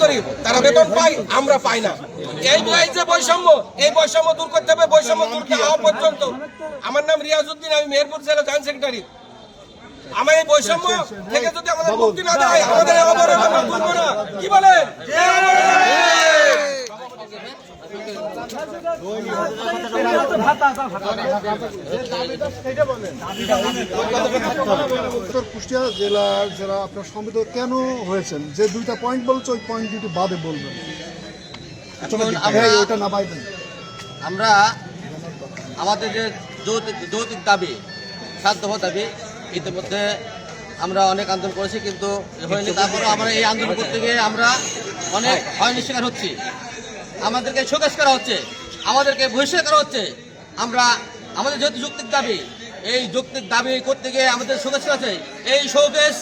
করি, তারা বেতন পায়, আমরা পাই না। এই যে বৈষম্য, এই বৈষম্য দূর করতে হবে। বৈষম্য দূর হওয়া পর্যন্ত, আমার নাম রিয়াজউদ্দিন, আমি মেহেরপুর জেলা জয়েন্ট সেক্রেটারি। আমার এই বৈষম্য থেকে যদি আমাদের মুক্তি না দেয়, আমাদের অবরোধ আমরা তুলব না। কি বলেন? কুষ্টিয়া জেলার যারা আপনার সমবেত কেন হয়েছেন, যে দুইটা পয়েন্ট বলছে ওই পয়েন্ট দুটি বাদে বলবেন। ওইটা না বাইবেন। আমরা আমাদের যে যৌতিক দাবি, সাধ্যমত দাবি, ইতিমধ্যে আমরা অনেক আন্দোলন করেছি, কিন্তু হয়নি। তারপরে আমরা এই আন্দোলন করতে গিয়ে আমরা অনেক হয়নির শিকার হচ্ছি। আমাদেরকে শোকেস করা হচ্ছে, আমাদেরকে বহিষ্কার করা হচ্ছে। আমরা আমাদের যেহেতু যৌক্তিক দাবি, এই যৌক্তিক দাবি করতে গিয়ে আমাদের শোকেস করা হচ্ছে। এই শোকেস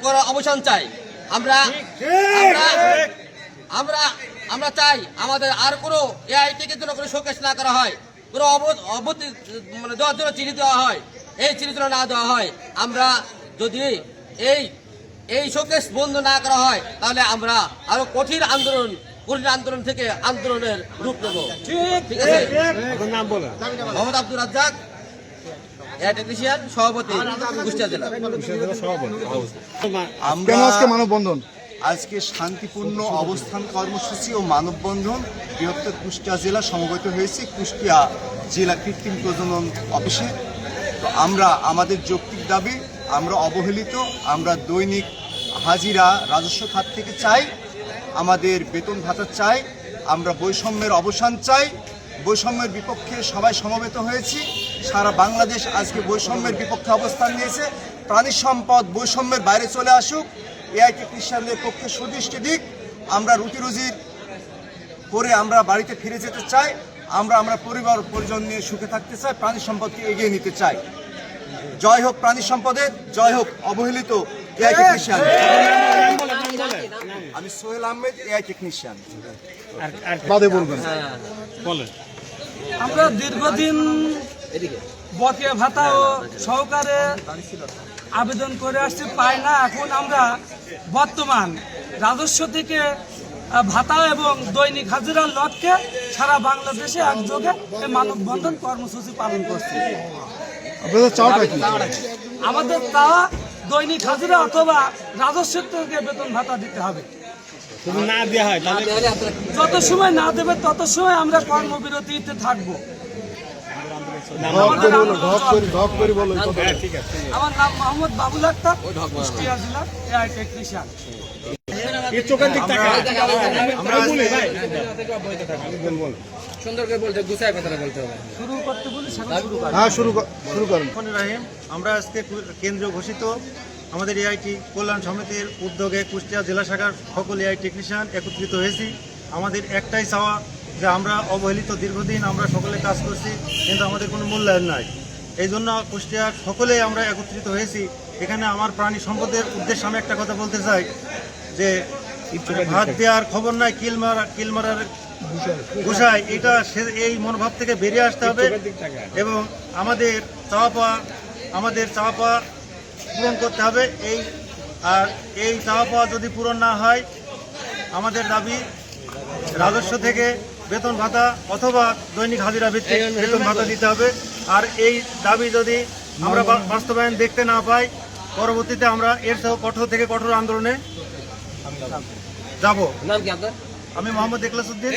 করা অবসান চাই আমরা। আমরা আমরা চাই আমাদের আর কোনো এআইটিকে জন্য কোনো শোকেস না করা হয়, কোনো অবধি মানে দেওয়ার জন্য চিঠি দেওয়া হয়, এই চিঠি জন্য না দেওয়া হয়। আমরা যদি এই শোকেস বন্ধ না করা হয়, তাহলে আমরা আরো কঠিন আন্দোলন থেকে আন্দোলনের রূপ নেব। ঠিক আছে? মোহাম্মদ আব্দুর রাজ্জাক, এয়ার টেকনিশিয়ান, সভাপতি, কুষ্টিয়া জেলা। মানববন্ধন আজকে শান্তিপূর্ণ অবস্থান কর্মসূচি ও মানববন্ধন বৃহত্তর কুষ্টিয়া জেলা সমবেত হয়েছে কুষ্টিয়া জেলা কৃত্রিম প্রজনন অফিসে। তো আমরা আমাদের যৌক্তিক দাবি, আমরা অবহেলিত, আমরা দৈনিক হাজিরা রাজস্ব খাত থেকে চাই, আমাদের বেতন ভাতা চাই, আমরা বৈষম্যের অবসান চাই। বৈষম্যের বিপক্ষে সবাই সমবেত হয়েছি। সারা বাংলাদেশ আজকে বৈষম্যের বিপক্ষে অবস্থান নিয়েছে। প্রাণী সম্পদ বৈষম্যের বাইরে চলে আসুক, এআই টেকনিশিয়ানদের পক্ষে সুদৃষ্টি দিক। আমরা রুটি রুজির করে আমরা বাড়িতে ফিরে যেতে চাই। আমরা পরিবার পরিজন নিয়ে সুখে থাকতে চাই, প্রাণী সম্পদকে এগিয়ে নিতে চাই। জয় হোক প্রাণী সম্পদের, জয় হোক অবহেলিত এআই টেকনিশিয়ান। আমি সোহেল আহমেদ, এআই টেকনিশিয়ান। আমরা দীর্ঘদিন বকেয়া ভাতা ও সহকারে আবেদন করে আসছি, পাই না। এখন আমরা বর্তমান রাজস্ব থেকে ভাতা এবং দৈনিক হাজিরার লক্ষ্যে সারা বাংলাদেশে একযোগে এই মানববন্ধন কর্মসূচি পালন করছি। আমাদের তা দৈনিক হাজিরা অথবা রাজস্ব থেকে বেতন ভাতা দিতে হবে। যত সময় না দেবে তত সময় আমরা কর্মবিরতিতে থাকবো। আমার নাম মোহাম্মদ বাবুল আক্তার, কুষ্টিয়া জেলা এআই টেকনিশিয়ান। আমরা আজকে কেন্দ্রীয় ঘোষিত আমাদের এআইটি কল্যাণ সমিতির উদ্যোগে কুষ্টিয়া জেলা শাখার সকল এআই টেকনিশিয়ান একত্রিত হয়েছি। আমাদের একটাই চাওয়া যে আমরা অবহেলিত, দীর্ঘদিন আমরা সকলে কাজ করছি, কিন্তু আমাদের কোনো মূল্যায়ন নাই। এই জন্য কুষ্টিয়ার সকলেই আমরা একত্রিত হয়েছি। এখানে আমার প্রাণী সম্পদের উদ্দেশ্যে আমি একটা কথা বলতে চাই যে ভাত দেওয়ার খবর নাই, কিল মারার ঘুষায়, এটা এই মনোভাব থেকে বেরিয়ে আসতে হবে এবং আমাদের চাওয়া পাওয়া পূরণ করতে হবে। এই চাওয়া পাওয়া যদি পূরণ না হয়, আমাদের দাবি রাজস্ব থেকে বেতন ভাতা অথবা দৈনিক হাজিরা ভিত্তিক বেতন ভাতা দিতে হবে। আর এই দাবি যদি আমরা বাস্তবায়ন দেখতে না পাই, পরবর্তীতে আমরা এর সহ কঠোর থেকে কঠোর আন্দোলনে যাব। আমি মোহাম্মদ ইখলাসউদ্দিন,